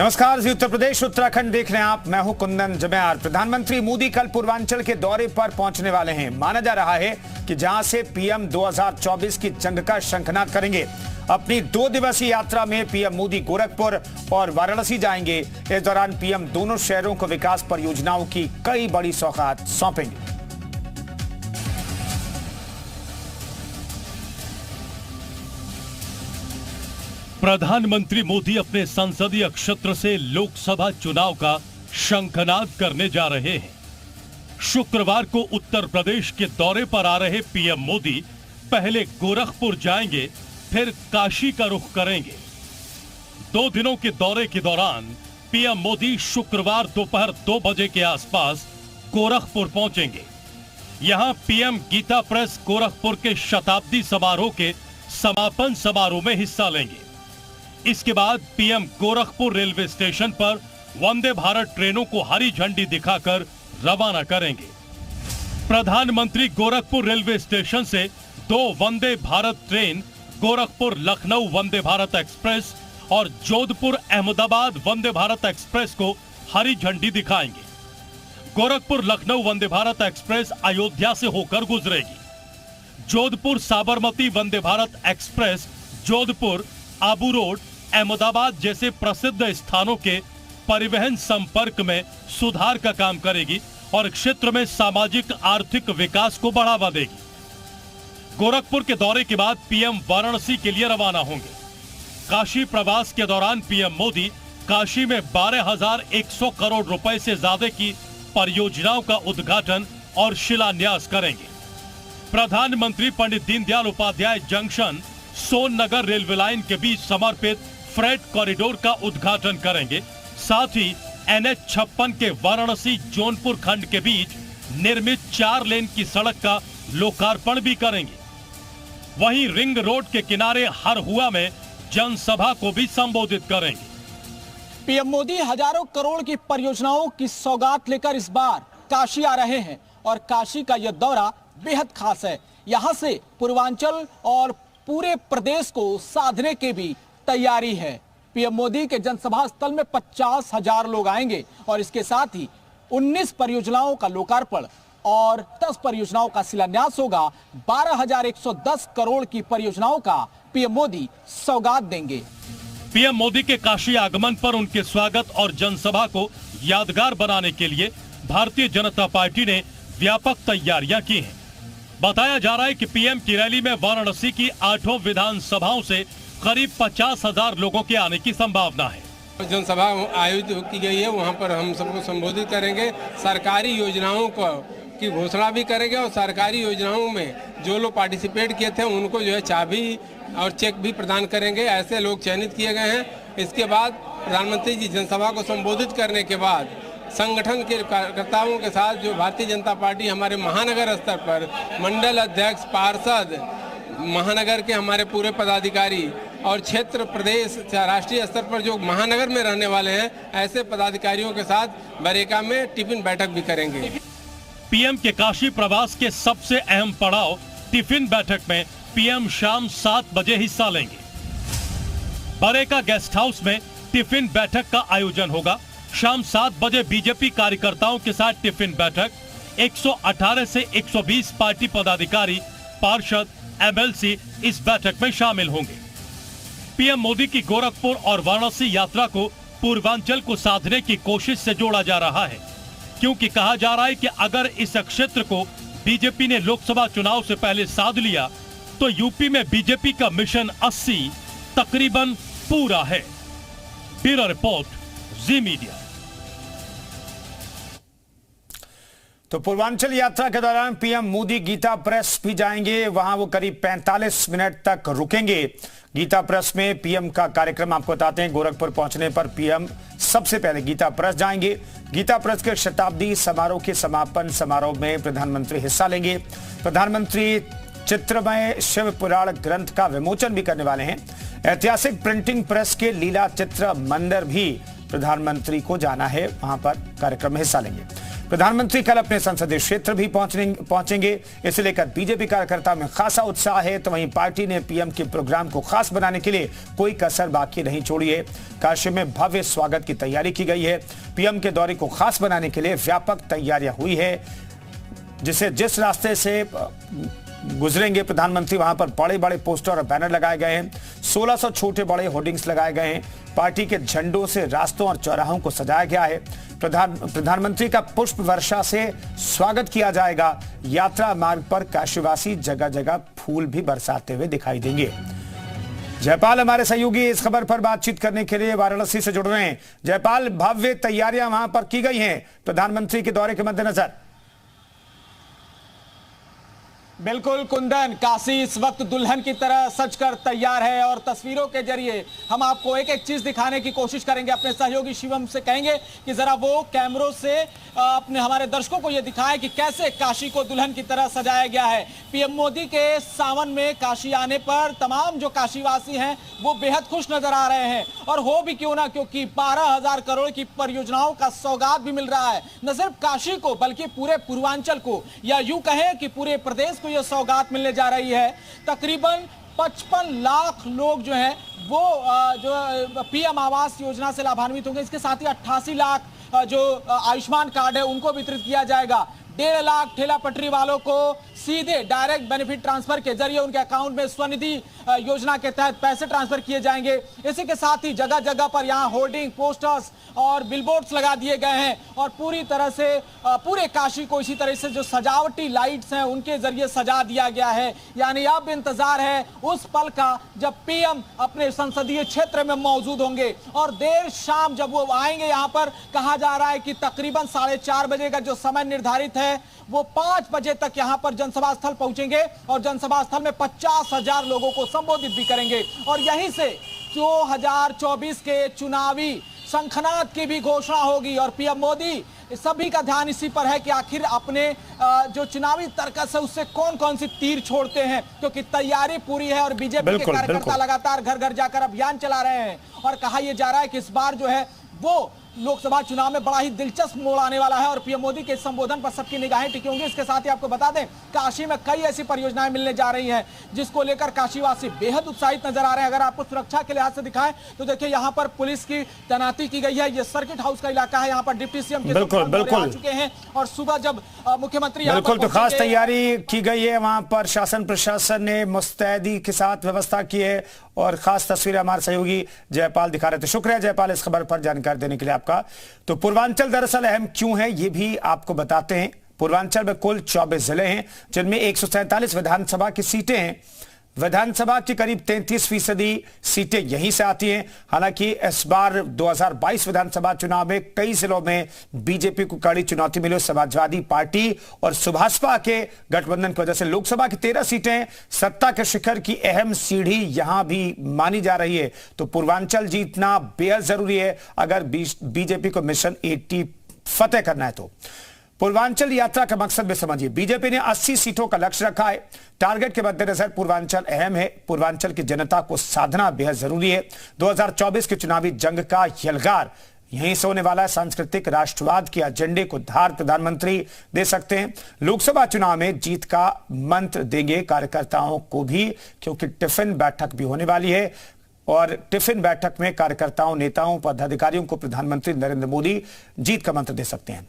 नमस्कार जी, उत्तर प्रदेश उत्तराखंड देख रहे हैं आप। मैं हूं कुंदन जमेयार। प्रधानमंत्री मोदी कल पूर्वांचल के दौरे पर पहुंचने वाले हैं। माना जा रहा है कि जहां से पीएम 2024 की जंग का शंखनाद करेंगे। अपनी 2 दिवसीय यात्रा में पीएम मोदी गोरखपुर और वाराणसी जाएंगे। इस दौरान पीएम दोनों शहरों को विकास परियोजनाओं की कई बड़ी सौगात सौंपेंगे। प्रधानमंत्री मोदी अपने संसदीय क्षेत्र से लोकसभा चुनाव का शंखनाद करने जा रहे हैं। शुक्रवार को उत्तर प्रदेश के दौरे पर आ रहे पीएम मोदी पहले गोरखपुर जाएंगे, फिर काशी का रुख करेंगे। 2 दिनों के दौरे के दौरान पीएम मोदी शुक्रवार दोपहर 2 बजे के आसपास गोरखपुर पहुंचेंगे। यहां पीएम गीता प्रेस गोरखपुर के शताब्दी समारोह के समापन समारोह में हिस्सा लेंगे। इसके बाद पीएम गोरखपुर रेलवे स्टेशन पर वंदे भारत ट्रेनों को हरी झंडी दिखाकर रवाना करेंगे। प्रधानमंत्री गोरखपुर रेलवे स्टेशन से 2 वंदे भारत ट्रेन गोरखपुर लखनऊ वंदे भारत एक्सप्रेस और जोधपुर अहमदाबाद वंदे भारत एक्सप्रेस को हरी झंडी दिखाएंगे। गोरखपुर लखनऊ वंदे भारत एक्सप्रेस अयोध्या से होकर गुजरेगी। जोधपुर साबरमती वंदे भारत एक्सप्रेस जोधपुर, आबू रोड, अहमदाबाद जैसे प्रसिद्ध स्थानों के परिवहन संपर्क में सुधार का काम करेगी और क्षेत्र में सामाजिक आर्थिक विकास को बढ़ावा देगी। गोरखपुर के दौरे के बाद पीएम वाराणसी के लिए रवाना होंगे। काशी प्रवास के दौरान पीएम मोदी काशी में 12,100 करोड़ रुपए से ज्यादा की परियोजनाओं का उद्घाटन और शिलान्यास करेंगे। प्रधानमंत्री Pandit Deendayal Upadhyay junction Son Nagar railway line के बीच समर्पित फ्रेट कॉरिडोर का उद्घाटन करेंगे। साथ ही NH-56 के वाराणसी जौनपुर खंड के बीच निर्मित 4 लेन की सड़क का लोकार्पण भी करेंगे। वहीं रिंग रोड के किनारे हरहुआ में जनसभा को भी संबोधित करेंगे। पीएम मोदी हजारों करोड़ की परियोजनाओं की सौगात लेकर इस बार काशी आ रहे हैं और काशी का यह दौरा बेहद खास है। यहां से पूर्वांचल और पूरे प्रदेश को साधने की भी तैयारी है। पीएम मोदी के जनसभा स्थल में 50,000 लोग आएंगे और इसके साथ ही 19 परियोजनाओं का लोकार्पण और 10 परियोजनाओं का शिलान्यास होगा। 12,110 करोड़ की परियोजनाओं का पीएम मोदी सौगात देंगे। पीएम मोदी के काशी आगमन पर उनके स्वागत और जनसभा को यादगार बनाने के लिए भारतीय जनता पार्टी ने व्यापक तैयारियां की हैं। बताया जा रहा है कि पीएम की रैली में वाराणसी की 8 विधानसभाओं से करीब 50,000 लोगों के आने की संभावना है। जनसभा आयोजित की गई है, वहां पर हम सबको संबोधित करेंगे। सरकारी योजनाओं को की घोषणा भी करेंगे और सरकारी योजनाओं में जो लोग पार्टिसिपेट किए थे उनको जो है चाबी और चेक भी प्रदान करेंगे। ऐसे लोग चयनित किए गए हैं। इसके बाद प्रधानमंत्री जी जनसभा को संबोधित करने के बाद संगठन के कार्यकर्ताओं के साथ जो भारतीय जनता पार्टी हमारे महानगर स्तर पर मंडल अध्यक्ष, पार्षद, महानगर के हमारे पूरे पदाधिकारी और क्षेत्र, प्रदेश, राष्ट्रीय स्तर पर जो महानगर में रहने वाले हैं, ऐसे पदाधिकारियों के साथ बरेका में टिफिन बैठक भी करेंगे। पीएम के काशी प्रवास के सबसे अहम पड़ाव टिफिन बैठक में पीएम शाम 7 बजे हिस्सा लेंगे। बरेका गेस्ट हाउस में टिफिन बैठक का आयोजन होगा। शाम 7 बजे बीजेपी कार्यकर्ताओं के साथ टिफिन बैठक। 118 से 120 पार्टी पदाधिकारी, पार्षद, MLC इस बैठक में शामिल होंगे। पीएम मोदी की गोरखपुर और वाराणसी यात्रा को पूर्वांचल को साधने की कोशिश से जोड़ा जा रहा है, क्योंकि कहा जा रहा है कि अगर इस क्षेत्र को बीजेपी ने लोकसभा चुनाव से पहले साध लिया तो यूपी में बीजेपी का मिशन 80 तकरीबन पूरा है। ब्यूरो रिपोर्ट, जी मीडिया। तो पूर्वांचल यात्रा के दौरान पीएम मोदी गीता प्रेस भी जाएंगे। वहां वो करीब 45 मिनट तक रुकेंगे। गीता प्रेस में पीएम का कार्यक्रम आपको बताते हैं। गोरखपुर पहुंचने पर पीएम सबसे पहले गीता प्रेस जाएंगे। गीता प्रेस के शताब्दी समारोह के समापन समारोह में प्रधानमंत्री हिस्सा लेंगे। प्रधानमंत्री चित्रमय शिव पुराण ग्रंथ का विमोचन भी करने वाले हैं। ऐतिहासिक प्रिंटिंग प्रेस के लीला चित्र मंदिर भी प्रधानमंत्री को जाना है, वहां पर कार्यक्रम में हिस्सा लेंगे। प्रधानमंत्री कल अपने संसदीय क्षेत्र भी पहुंचेंगे। इसे लेकर बीजेपी कार्यकर्ताओं में खासा उत्साह है। तो वहीं पार्टी ने पीएम के प्रोग्राम को खास बनाने के लिए कोई कसर बाकी नहीं छोड़ी है। काशी में भव्य स्वागत की तैयारी की गई है। पीएम के दौरे को खास बनाने के लिए व्यापक तैयारियां हुई है। जिस रास्ते से गुजरेंगे प्रधानमंत्री, वहां पर बड़े बड़े पोस्टर और बैनर लगाए गए हैं। 1600 छोटे बड़े होर्डिंग्स लगाए गए हैं। पार्टी के झंडों से रास्तों और चौराहों को सजाया गया है। प्रधानमंत्री का पुष्प वर्षा से स्वागत किया जाएगा। यात्रा मार्ग पर काशीवासी जगह जगह फूल भी बरसाते हुए दिखाई देंगे। जयपाल हमारे सहयोगी इस खबर पर बातचीत करने के लिए वाराणसी से जुड़ रहे हैं। जयपाल, भव्य तैयारियां वहां पर की गई हैं प्रधानमंत्री के दौरे के मद्देनजर। बिल्कुल कुंदन, काशी इस वक्त दुल्हन की तरह सजकर तैयार है और तस्वीरों के जरिए हम आपको एक एक चीज दिखाने की कोशिश करेंगे। अपने सहयोगी शिवम से कहेंगे कि जरा वो कैमरों से अपने हमारे दर्शकों को ये दिखाएं कि कैसे काशी को दुल्हन की तरह सजाया गया है। पीएम मोदी के सावन में काशी आने पर तमाम जो काशीवासी हैं वो बेहद खुश नजर आ रहे हैं, और हो भी क्यों ना, क्योंकि 12,000 करोड़ की परियोजनाओं का सौगात भी मिल रहा है। न सिर्फ काशी को बल्कि पूरे पूर्वांचल को, या यूं कहें कि पूरे प्रदेश को यह सौगात मिलने जा रही है। तकरीबन 55 लाख लोग जो हैं वो जो पीएम आवास योजना से लाभान्वित होंगे। इसके साथ ही 88 लाख जो आयुष्मान कार्ड है उनको वितरित किया जाएगा। 1.5 लाख ठेला पटरी वालों को सीधे डायरेक्ट बेनिफिट ट्रांसफर के जरिए उनके अकाउंट में स्वनिधि योजना के तहत पैसे ट्रांसफर किए जाएंगे। इसी के साथ ही जगह जगह पर यहाँ होर्डिंग, पोस्टर्स और बिलबोर्ड्स लगा दिए गए हैं, और पूरी तरह से पूरे काशी को इसी तरह से जो सजावटी लाइट्स हैं उनके जरिए सजा दिया गया है। यानी अब इंतजार है उस पल का जब पीएम अपने संसदीय क्षेत्र में मौजूद होंगे, और देर शाम जब वो आएंगे यहाँ पर, कहा जा रहा है कि तकरीबन 4:30 बजे का जो समय निर्धारित है वो 5 बजे तक यहां पर जनसभा स्थल पहुंचेंगे, और जनसभा स्थल में 50,000 लोगों को संबोधित भी करेंगे। और यहीं से 2024 के चुनावी शंखनाद की भी घोषणा होगी। और पीएम मोदी, सभी का ध्यान इसी पर है कि आखिर अपने जो चुनावी तर्कस है उससे कौन कौन सी तीर छोड़ते हैं, क्योंकि तैयारी पूरी है और बीजेपी के कार्यकर्ता लगातार घर घर जाकर अभियान चला रहे हैं। और कहा यह जा रहा है कि इस बार जो है वो लोकसभा चुनाव में बड़ा ही दिलचस्प मोड़ आने वाला है, और पीएम मोदी के संबोधन पर सबकी निगाहें टिकी होंगी। इसके साथ ही आपको बता दें, काशी में कई ऐसी परियोजनाएं मिलने जा रही हैं जिसको लेकर काशीवासी बेहद उत्साहित नजर आ रहे हैं। अगर आपको सुरक्षा के लिहाज से दिखाएं तो देखिए यहाँ पर पुलिस की तैनाती की गई है। ये सर्किट हाउस का इलाका है। यहाँ पर डिप्टी सीएम के आ चुके हैं, और सुबह जब मुख्यमंत्री बिल्कुल तो खास तैयारी की गई है। वहां पर शासन प्रशासन ने मुस्तैदी के साथ व्यवस्था की है, और खास तस्वीरें हमारे सहयोगी जयपाल दिखा रहे थे। शुक्रिया जयपाल इस खबर पर जानकारी देने के लिए आपका। तो पूर्वांचल दरअसल अहम क्यों है ये भी आपको बताते हैं। पूर्वांचल में कुल 24 जिले हैं जिनमें 147 विधानसभा की सीटें हैं। विधानसभा की करीब 33% सीटें यहीं से आती हैं। हालांकि इस बार 2022 विधानसभा चुनाव में कई जिलों में बीजेपी को कड़ी चुनौती मिली। समाजवादी पार्टी और सुभाषपा के गठबंधन की वजह से लोकसभा की 13 सीटें सत्ता के शिखर की अहम सीढ़ी यहां भी मानी जा रही है। तो पूर्वांचल जीतना बेहद जरूरी है अगर बीजेपी को मिशन 80 फतेह करना है। तो पूर्वांचल यात्रा का मकसद भी समझिए। बीजेपी ने 80 सीटों का लक्ष्य रखा है। टारगेट के मद्देनजर पूर्वांचल अहम है। पूर्वांचल की जनता को साधना बेहद जरूरी है। 2024 के चुनावी जंग का यलगार यहीं से होने वाला है। सांस्कृतिक राष्ट्रवाद के एजेंडे को धार प्रधानमंत्री दे सकते हैं। लोकसभा चुनाव में जीत का मंत्र देंगे कार्यकर्ताओं को भी, क्योंकि टिफिन बैठक भी होने वाली है, और टिफिन बैठक में कार्यकर्ताओं, नेताओं, पदाधिकारियों को प्रधानमंत्री नरेंद्र मोदी जीत का मंत्र दे सकते हैं।